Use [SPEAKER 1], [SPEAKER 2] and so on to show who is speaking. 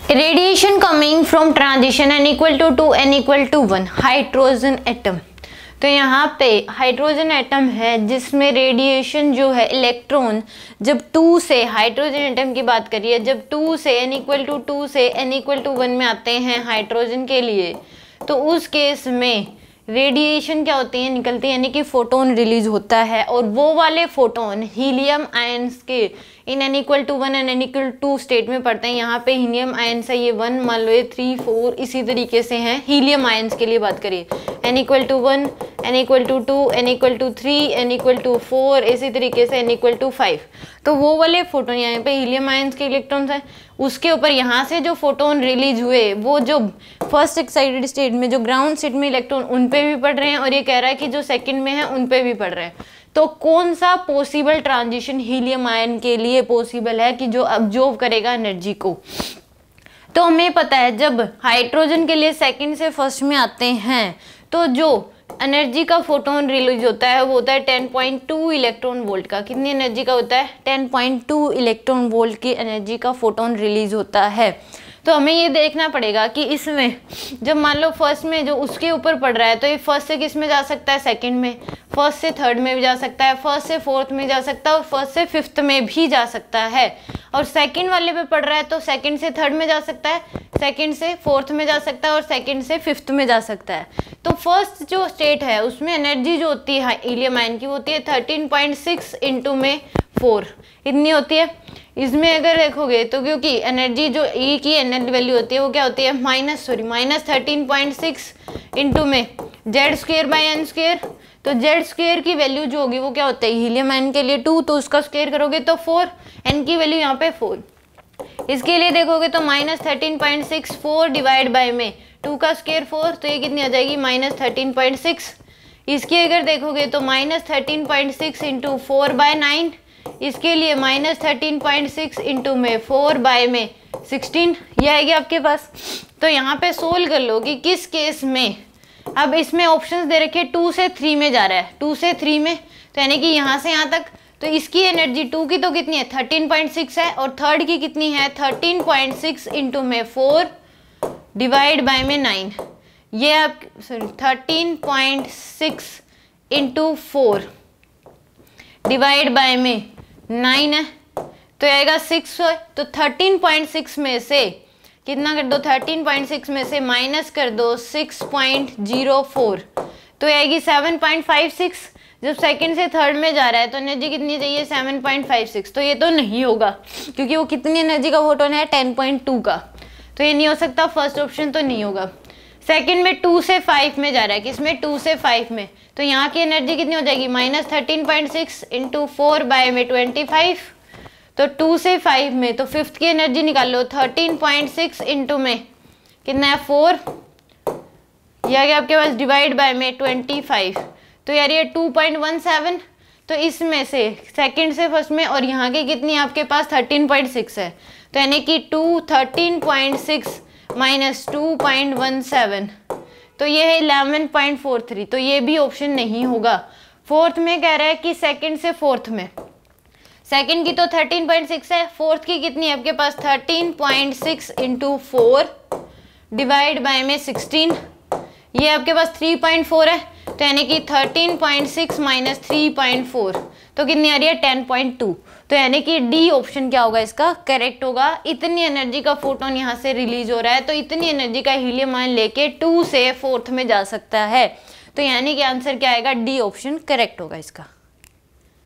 [SPEAKER 1] Radiation coming from transition n equal to 2 n equal to 1 hydrogen atom. तो यहाँ पे hydrogen atom है जिसमें रेडिएशन जो है इलेक्ट्रॉन जब 2 से, हाइड्रोजन एटम की बात करिए, जब 2 से n इक्वल टू 2 से n इक्वल टू 1 में आते हैं हाइड्रोजन के लिए, तो उस केस में रेडिएशन क्या होती है, निकलती है, यानी कि फोटोन रिलीज होता है। और वो वाले फोटोन हीलियम आयंस के इन n equal to 1 and n equal to state में पड़ते हैं। यहाँ पे हीलियम आयंस है, ये 1 मान लो, ये 3 4 इसी तरीके से हैं। हीलियम आयंस के लिए बात करिए, n equal to 1, n equal to 2, n equal to 3, n equal to 4, इसी तरीके से n इक्वल टू 5। तो वो वाले फोटोन यहाँ पे हीलियम आयंस के इलेक्ट्रॉन्स हैं, उसके ऊपर यहाँ से जो फोटोन रिलीज हुए वो जो फर्स्ट एक्साइटेड स्टेट में, जो ग्राउंड स्टेट में इलेक्ट्रॉन, उन पे भी पड़ रहे हैं, और ये कह रहा है कि जो सेकंड में है उन पे भी पड़ रहे हैं। तो कौन सा पॉसिबल ट्रांजिशन हीलियम आयन के लिए पॉसिबल है कि जो अब्जॉर्ब करेगा एनर्जी को? तो हमें पता है जब हाइड्रोजन के लिए सेकंड से फर्स्ट में आते हैं तो जो एनर्जी का फोटोन रिलीज होता है वो होता है 10.2 इलेक्ट्रॉन वोल्ट का। कितनी एनर्जी का होता है? 10.2 इलेक्ट्रॉन वोल्ट की एनर्जी का फोटोन रिलीज होता है। तो हमें ये देखना पड़ेगा कि इसमें जब मान लो फर्स्ट में जो उसके ऊपर पड़ रहा है, तो ये फर्स्ट से किस में जा सकता है? सेकंड में, फर्स्ट से थर्ड में भी जा सकता है, फर्स्ट से फोर्थ में जा सकता है, और फर्स्ट से फिफ्थ में भी जा सकता है। और सेकंड वाले पे पड़ रहा है तो सेकंड से थर्ड में जा सकता है, सेकंड से फोर्थ में जा सकता है, और सेकंड से फिफ्थ में जा सकता है। तो फर्स्ट जो स्टेट है उसमें एनर्जी जो होती है हीलियम आयन की, वो होती है 13.6 इंटू में 4, इतनी होती है। इसमें अगर देखोगे तो क्योंकि एनर्जी जो ई की एनर्जी वैल्यू होती है वो क्या होती है, माइनस 13.6 इंटू में Z square by n square. तो जेड स्क्वेयर की वैल्यू जो होगी वो क्या होता है, हीलियम आयन के लिए 2, तो उसका स्क्वेयर करोगे तो 4, एन की वैल्यू यहाँ पे 4। इसके लिए देखोगे तो -13.6 4 डिवाइड बाय में 2 का स्क्वेयर 4, तो ये कितनी आ जाएगी, -13.6। इसकी अगर देखोगे तो -13.6 इंटू 4 बाय 9, इसके लिए -13.6 इंटू में 4 बाय में 16, ये आएगी आपके पास। तो यहाँ पे सोल्व कर लो कि किस केस में, अब इसमें ऑप्शंस दे रखे 2 से 3 में जा रहा है, 2 से 3 में, तो यानी कि यहाँ से यहाँ तक, तो इसकी एनर्जी 2 की तो कितनी है, 13.6 है, और थर्ड की कितनी है, 13.6 इंटू में 4 डिवाइड बाय में 9, ये आप 13.6 इंटू 4 डिवाइड बाय में 9 है, तो आएगा 6 है। तो 13.6 में से कितना कर दो, 13.6 में से माइनस कर दो 6.04, तो आएगी 7.56। जब सेकंड से थर्ड में जा रहा है तो एनर्जी कितनी चाहिए, 7.56, तो ये तो नहीं होगा क्योंकि वो कितनी एनर्जी का फोटोन है, 10.2 का, तो ये नहीं हो सकता, फर्स्ट ऑप्शन तो नहीं होगा। सेकंड में 2 से 5 में जा रहा है, किसमें, 2 से 5 में, तो यहाँ की एनर्जी कितनी हो जाएगी, -13.6 इंटू 4 बाय में 25, तो 2 से 5 में, तो फिफ्थ की एनर्जी निकाल लो, 13.6 इंटू में कितना है 4, यह आ गया आपके पास डिवाइड बाय में 25, तो यार ये 2.17। तो इसमें से सेकंड से फर्स्ट में और यहाँ की कितनी आपके पास 13.6 है, तो यानी कि 13.6 माइनस 2.17, तो ये है 11.43, तो ये भी ऑप्शन नहीं होगा। फोर्थ में कह रहा है कि सेकंड से फोर्थ में, सेकंड की तो 13.6 है, फोर्थ की कितनी है आपके पास 13.6 इंटू 4 डिवाइड बाय में 16, ये आपके पास 3.4 है, तो यानी कि 13.6 माइनस 3.4, तो कितनी आ रही है 10.2, तो यानी कि डी ऑप्शन क्या होगा इसका करेक्ट होगा। इतनी एनर्जी का फोटोन यहाँ से रिलीज हो रहा है, तो इतनी एनर्जी का हीलियम आयन लेके 2 से 4th में जा सकता है, तो यानी कि आंसर क्या आएगा, डी ऑप्शन करेक्ट होगा इसका।